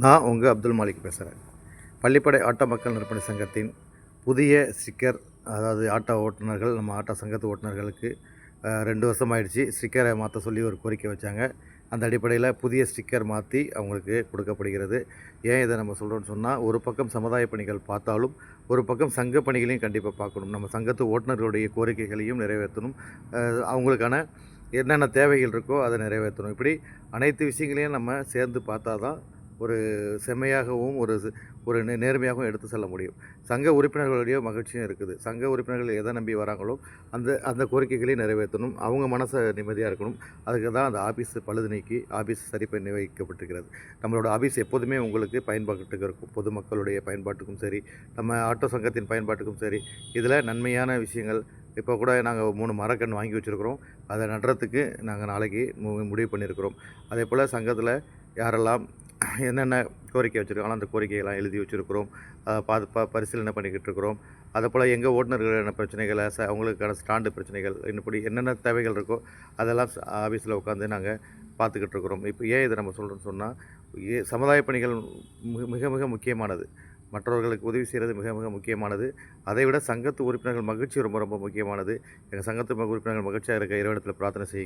நான் உங்கள் அப்துல் மாலிக் பேசுகிறேன். பள்ளிப்படை ஆட்டோ மக்கள் நற்பணி சங்கத்தின் புதிய ஸ்டிக்கர், அதாவது ஆட்டோ ஓட்டுநர்கள், நம்ம ஆட்டோ சங்கத்து ஓட்டுநர்களுக்கு 2 வருஷம் ஆயிடுச்சு. ஸ்டிக்கரை மாற்ற சொல்லி ஒரு கோரிக்கை வச்சாங்க. அந்த அடிப்படையில் புதிய ஸ்டிக்கர் மாற்றி அவங்களுக்கு கொடுக்கப்படுகிறது. ஏன் இதை நம்ம சொல்கிறோன்னு சொன்னால், ஒரு பக்கம் சமுதாய பணிகள் பார்த்தாலும், ஒரு பக்கம் சங்க பணிகளையும் கண்டிப்பாக பார்க்கணும். நம்ம சங்கத்து ஓட்டுநர்களுடைய கோரிக்கைகளையும் நிறைவேற்றணும். அவங்களுக்கான என்னென்ன தேவைகள் இருக்கோ அதை நிறைவேற்றணும். இப்படி அனைத்து விஷயங்களையும் நம்ம சேர்ந்து பார்த்தா தான் ஒரு செம்மையாகவும் ஒரு நேர்மையாகவும் எடுத்து செல்ல முடியும். சங்க உறுப்பினர்களுடைய மகிழ்ச்சியும் இருக்குது. சங்க உறுப்பினர்கள் எதை நம்பி வராங்களோ அந்த கோரிக்கைகளையும் நிறைவேற்றணும். அவங்க மனசு நிம்மதியாக இருக்கணும். அதுக்கு தான் அந்த ஆஃபீஸ் பழுது நீக்கி ஆஃபீஸ் சரி பண்ணி வைக்கப்பட்டிருக்கிறது. நம்மளோட ஆஃபீஸ் எப்போதுமே உங்களுக்கு பயன்பாட்டுக்கு இருக்கும். பொதுமக்களுடைய பயன்பாட்டுக்கும் சரி, நம்ம ஆட்டோ சங்கத்தின் பயன்பாட்டுக்கும் சரி, இதில் நன்மையான விஷயங்கள். இப்போ கூட நாங்கள் 3 மரக்கன்று வாங்கி வச்சுருக்கிறோம். அதை நடுறதுக்கு நாங்கள் நாளைக்கு முடிவு பண்ணியிருக்கிறோம். அதேபோல் சங்கத்தில் யாரெல்லாம் என்னென்ன கோரிக்கை வச்சுருக்காங்களோ அந்த கோரிக்கையெல்லாம் எழுதி வச்சுருக்கிறோம். பரிசீலனை பண்ணிக்கிட்டு இருக்கிறோம். அதேபோல் எங்கள் ஓட்டுநர்களான பிரச்சனைகளை, அவங்களுக்கான ஸ்டாண்டு பிரச்சனைகள், இப்படி என்னென்ன தேவைகள் இருக்கோ அதெல்லாம் ஆஃபீஸில் உட்காந்து நாங்கள் பார்த்துக்கிட்டு இருக்கிறோம். இப்போ ஏன் இதை நம்ம சொல்கிறோன்னு சொன்னால், சமுதாய பணிகள் மிக மிக முக்கியமானது. மற்றவர்களுக்கு உதவி செய்கிறது மிக மிக முக்கியமானது. அதைவிட சங்கத்து உறுப்பினர்கள் மகிழ்ச்சி ரொம்ப ரொம்ப முக்கியமானது. எங்கள் சங்கத்து உறுப்பினர்கள் மகிழ்ச்சியாக இருக்க இறைவனிடத்தில் பிரார்த்தனை செய்யுங்க.